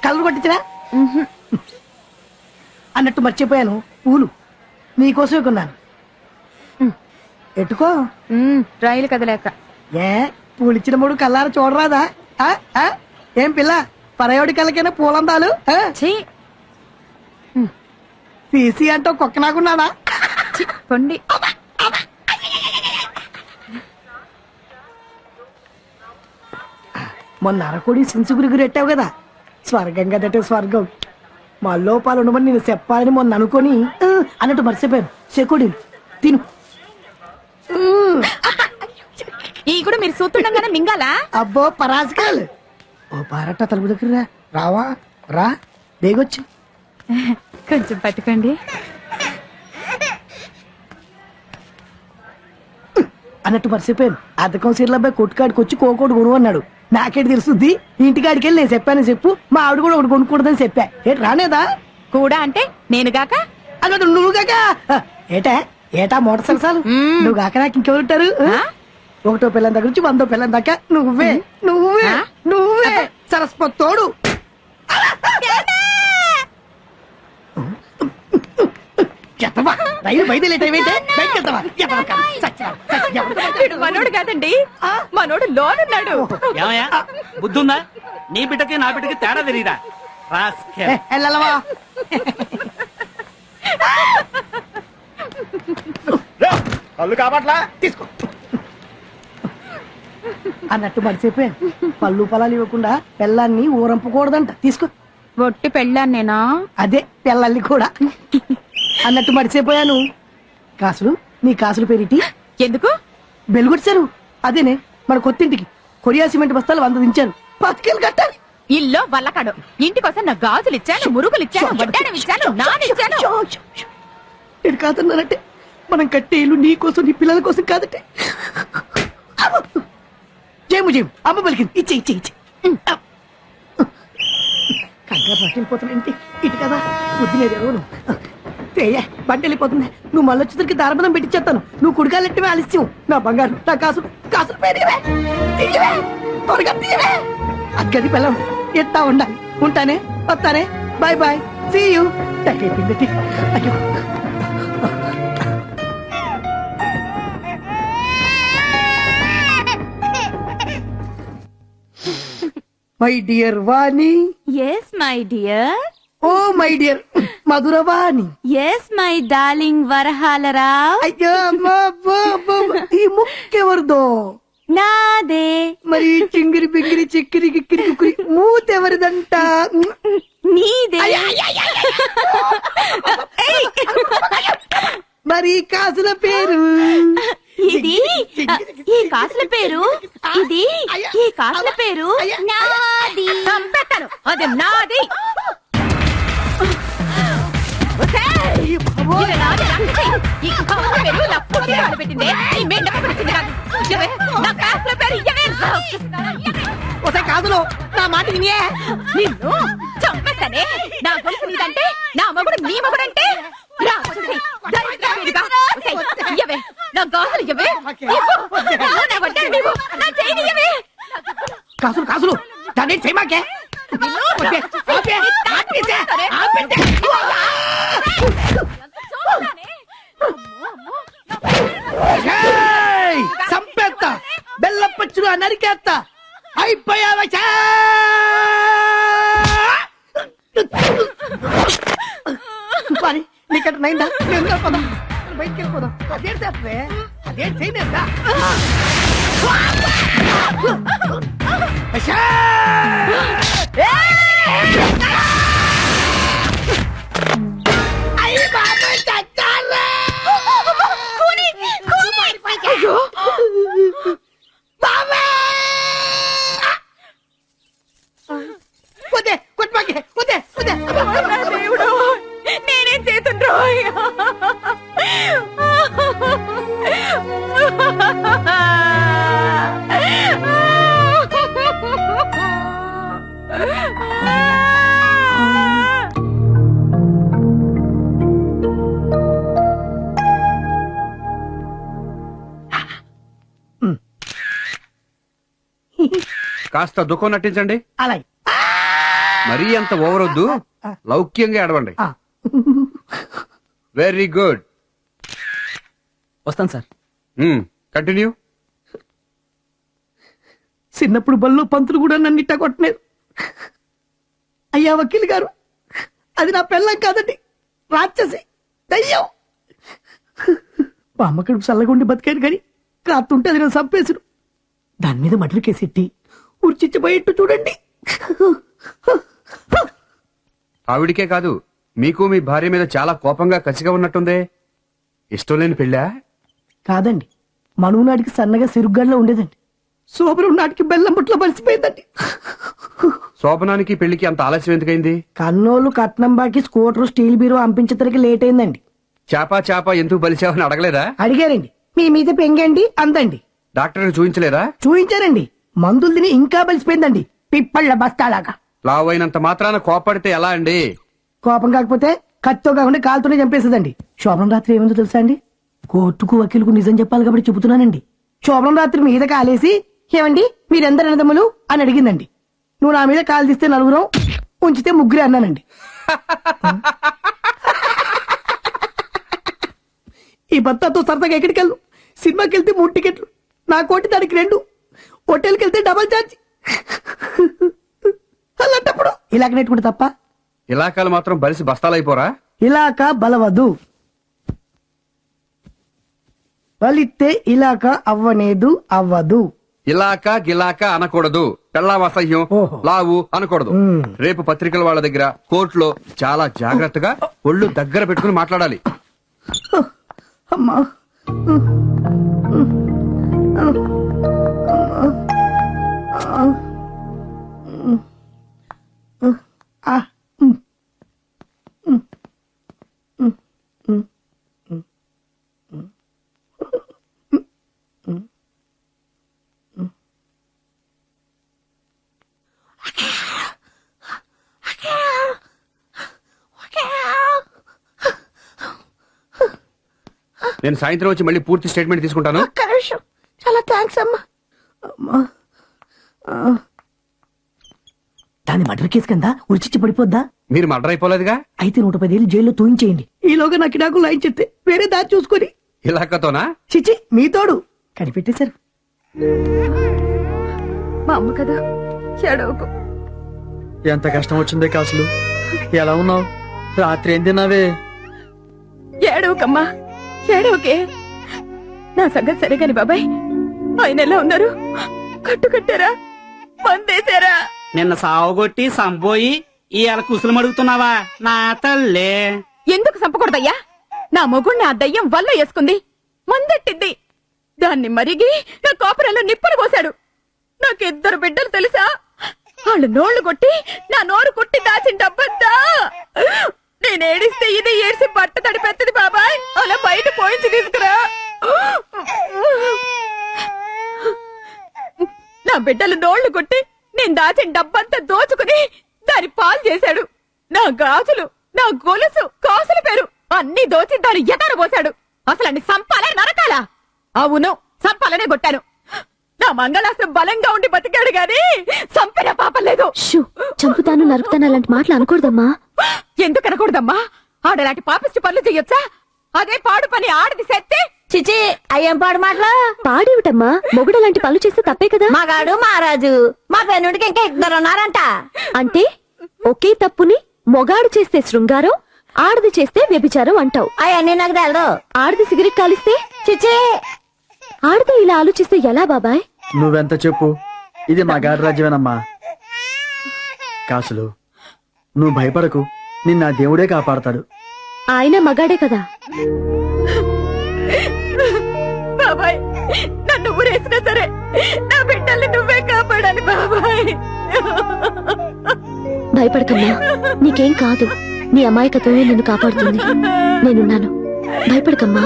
Colour కొట్టించరా అన్నట్టు మర్చిపోయాను, పూలు నీకోసమే కొన్నాను. ఎట్టుకో. రైలు కదలేక. ఏ పూలిచ్చిన మూడు కల్లార చూడరాదా? ఏం పిల్ల, పరయోడి కళ్ళకైనా పూలందాలు తీసి అంటూ కుక్క నాకున్నాడా? పొండి. మొన్న అరకొడి సించుగురికి రెట్టావు కదా, స్వర్గం కదటే స్వర్గం. మా లోపాలు ఉండమని నేను చెప్పాలని మొన్న అనుకొని అన్నట్టు మర్చిపోయాను. చెకోడీలు తిను. ఈ కూడా మీరు చూస్తుండగానే మింగాలా? అబ్బో పరాజకాలు. ఓ పారట తలుపు దగ్గర రావా, రా బేగొచ్చు. కొంచెం పట్టుకోండి. అన్నట్టు మర్చిపోయాను, అద్దకం సీర్లబ్బాయి కొట్టుకాడికి వచ్చి కోకోడు కొను అన్నాడు. నాకేటి తెలుస్తుంది, ఇంటికాడికి వెళ్ళి నేను చెప్పాను చెప్పు, మా ఆవిడ కూడా ఒకటి కొనుక్కూడదని చెప్పా. ఏంటి రానేదా? కూడా అంటే నేనుగాక అన్నట్టు నువ్వు కాక ఏటా ఏటా మోటార్ సరసాలు నువ్వు కాక నాకు ఇంకెవరుంటారు? ఒకటో పిల్లని దగ్గర నుంచి 100 పిల్లని దాకా నువ్వే నువ్వే నువ్వే సరస్వతి తోడు. రైలు బయట లేట్ అయితే మనోడు కాదండి, మనోడు లోనున్నాడు. బుద్ధుందా? నీ బిడ్డకి నా బిడ్డకి తేడా తెలియదా? కళ్ళు కాపట్లా తీసుకో అన్నట్టు మర్చిపోయాను, పళ్ళు పొలాలు ఇవ్వకుండా పిల్లాన్ని ఊరంపకూడదంట. తీసుకో. ఒట్టి పెళ్ళాన్నేనా? అదే పిల్లల్ని కూడా. అన్నట్టు మర్చిపోయాను, కాసులు నీ కాసులు పెరిటి ఎందుకు బెలుగొచ్చారు? అదేనే మన కొత్తింటికి కొరియా సిమెంట్ బస్తాలు 100 దించాను, 10 కట్టాలి. ఇల్లు వల్లకాడు. ఇంటికోసం నా గాజులు ఇచ్చాను, మురుగులు ఇచ్చాను, వడ్డానం ఇచ్చాను, నానిచ్చాను. నేను కాదన్నానంటే మనం కట్టే ఇల్లు నీ కోసం నీ పిల్లల కోసం కాదంటే. జేము జేము అమ్మ పలికింది, ఇచ్చే ఇచ్చే ఇచ్చే. కంగారు పట్టిపోతున్నాంటి ఇటు కదా బుద్ధి లేదు ఎవరు. బండి వెళ్ళిపోతుంది, నువ్వు మళ్ళీ వచ్చేసరికి దారబదం పెట్టించేస్తాను. నువ్వు కుడికాలెట్టమే ఆలస్యం. నా బంగారు, నా కాసులు కాసులు పేరేవే త్వరగా తీయవే. అక్కడి పిల్లం ఎత్తా ఉండాలి. ఉంటానే, వస్తానే, బాయ్ బాయ్, సీ యూ. అయిపోయింది. అయ్యో my dear Vani. Yes my dear. Oh my dear Madhuravani. Yes my darling Varahalarao. అయ్యో ఈ ముక్కెవరిదో? నాదే. మరి చింగిరి బింగిరి చిక్కిరి గిక్కిరి కుక్కిరి మూతెవరిదంట? నీదే. మరి కాసుల పేరు? ఇది ఈ కాసుల పేరు, ఇది ఈ కాసుల పేరు నాది. చంపేస్తాను, అది నాది. కాదులో నా మాట వినియే. నిన్ను చంపేస్తానే. నా గొలుసు నీదంటే, నా మగుడు నీ మగుడంటే కాసులు కాసులు దాన్ని చేయమాకే. సంపేత్తా, బెల్లపచ్చులు నరికేస్తా. అయిపోయావా? నీకంటే నైందా? వెళ్ళిపోదాం, బయటికి వెళ్ళిపోదాం. అదేం చేస్తే అదేం చేయలేదా? దేవుడు, నేనేం చేతుండ్రో. కాస్త దుఃఖం నటించండి. అలాగే మరీ అంత ఓవర్ వద్దు, లౌక్యంగా ఏడవండి. ఆ. Very good. వస్తాను సార్. కంటిన్యూ. చిన్నప్పుడు బల్లో పంతులు కూడా నన్ను ఇట్ట కొట్టలేదు. అయ్యా వకీల్ గారు, అది నా పెళ్ళం కాదండి, రాక్షసి, దయ్యం. మా అమ్మ కడుపు చల్లగుండి బతికాను కానీ కాతుంటే అది నేను చంపేసుడు. దాని మీద మటర్ కేసెట్టి ఉర్చిచ్చిపోయేట్టు చూడండి. ఆవిడికే కాదు, మీకు మీ భార్య మీద చాలా కోపంగా కసిగా ఉన్నట్టుందే. ఇష్టం లేని పెళ్ళా? కాదండి, మనువు నాటికి సన్నగా సిరుగ్గడ్లో ఉండేదండి. శోభనం నాటికి బెల్లం బుట్లో మలిసిపోయిందండి. శోభనానికి పెళ్లికి అంత ఆలస్యం ఎందుకైంది? కన్నోళ్ళు కట్నం బాకి స్కూటర్ స్టీల్ బీరో అంపించేసరికి లేట్ అయిందండి. చేప ఎందుకు బలిచావని అడగలేదా? అడిగారండి. మీ మీద పెంగండి అందండి. డాక్టర్ చూపించలేదా? చూయించారండి. మందులు తిని ఇంకా బలిసిపోయిందండి, పిప్పళ్ళ బస్తాలాగా. లావు అయినంత మాత్రాన కోపడితే ఎలా అండి? కోపం కాకపోతే కత్తితో కాకుండా కాలుతోనే చంపేసేదండి. శోభనం రాత్రి ఏముందో తెలుసా అండి? కోర్టుకు వకీలుకు నిజం చెప్పాలి కాబట్టి చెబుతున్నానండి. శోభనం రాత్రి మీద కాలేసి, ఏమండి మీరెందరు అన్నదమ్ములు అని అడిగిందండి. నువ్వు నా మీద కాలు తీస్తే నలుగురం, ఉంచితే ముగ్గురే అన్నానండి. ఈ భర్తతో సరదాగా ఎక్కడికి వెళ్ళు? సినిమాకి వెళ్తే 3 టికెట్లు, నా కోటి దానికి 2, హోటల్కి వెళ్తే డబల్ ఛార్జ్. అలాంటప్పుడు ఇలాగ నెట్టుకుంటే తప్ప? ఇలాకాలు మాత్రం బలిసి బస్తాలైపోరా? ఇలాక బలవదు, బలిస్తే ఇలాక అవ్వనేదు అవ్వదు. ఇలాక గిలాక అనకూడదు. పెళ్ళాం అసహ్యం, ఓహో. లావు అనకూడదు. రేపు పత్రికల వాళ్ళ దగ్గర, కోర్టులో చాలా జాగ్రత్తగా ఒళ్ళు దగ్గర పెట్టుకుని మాట్లాడాలి. అమ్మా నేను సాయంత్రం వచ్చి మళ్ళీ పూర్తి స్టేట్మెంట్ తీసుకుంటాను. ఒక్క నిమిషం. చాలా థ్యాంక్స్ అమ్మా. అమ్మా దాని మర్డర్ కేసు కింద ఉరిచిచ్చి పడిపోద్దా? మీరు మర్డర్ అయిపోలేదుగా? అయితే 110 ఏళ్ళు జైల్లో తూయించేయండి. ఈలోగా నాకు నాకు లైన్ చెప్తే వేరే దారి చూసుకొని. ఇలాకతోనా? చిచి మీ తోడు కనిపెట్టేశారు. మా అమ్మ కదా, చెడవకు. ఎంత కష్టం వచ్చిందే కాసులు. ఎలా ఉన్నావు? రాత్రి ఏం తిన్నావే? ఏడవకమ్మా, ఏడవకే. నా సంగతి సరేగాని బాబాయ్, ఆయన ఎలా ఉన్నారు? కట్టారా? మందేశారా? నిన్న సావుగొట్టి సంపోయి ఇవాళ కుసులు అడుగుతున్నావా? నా తల్లే. ఎందుకు చంపకూడదయ్యా? నా మొగుణ్ణి ఆ దయ్యం వల్ల వేసుకుంది, మందెట్టింది. దాన్ని మరిగి నా కాపురంలో నిప్పులు పోశాడు. నాకు 2 బిడ్డలు తెలుసా? వాళ్ళు నోళ్లు కొట్టి నా నోరు కొట్టి దాచిన డబ్బంతా నేను ఏడిస్తే ఇది ఏడిసి బట్ట తడిపెత్తది బాబాయ్. అలా బయట పోయించి తీసుకురా. నా బిడ్డలు నోళ్లు కొట్టి నేను దాచిన డబ్బంతా దోచుకుని దాని పాలు చేశాడు. నా గాజులు, నా గొలుసు, కాసుల పేరు అన్ని దోచి దాని ఎటారు పోశాడు. అసలు అన్ని సంపాలే నరకాలా? అవును, సంపాలనే కొట్టాను. నా మంగళాస్త్రం బలంగా ఉండి బతికాడు గాని సంపిన పాపం లేదు. చంపుతాను నరుకుతాను అలాంటి మాటలు అనకూడదమ్మా. ఎందుకు అనకూడదమ్మా? ఆడలాంటి పాపిష్టి పనులు చెయ్యొచ్చా? అదే పాడు పని ఆడది సెత్తే. చిచి అయ్యం పాడు మాటలు పాడేవిటమ్మా. మొగుడు అలాంటి పనులు చేస్తే తప్పే కదా. మగాడు మహారాజు, మా పెన్నుడికి ఇంకా 2 ఉన్నారంట. అంటే ఒకే తప్పుని మొగాడు చేస్తే శృంగారం, ఆడది చేస్తే వ్యభిచారం అంటావు. అవన్నీ నాకు తెలదు. ఆడది సిగరెట్ కాలిస్తే చిచి, ఆడది ఇలా ఆలోచిస్తే ఎలా బాబాయ్? నువ్వెంత చెప్పు, ఇది మా గాడి రాజ్యమేనమ్మా. కాసులు, నువ్వు భయపడకు, నిన్న దేవుడే కాపాడతాడు. ఆయన మగాడే కదా. బాబాయ్, నన్ను ఊరేసినా సరే నా బిడ్డల్ని నువ్వే కాపాడాలి బాబాయ్. భయపడకమ్మా, నీకేం కాదు. నీ అమాయకత్వమే నిన్ను కాపాడుతుంది. నేనున్నాను, భయపడకమ్మా.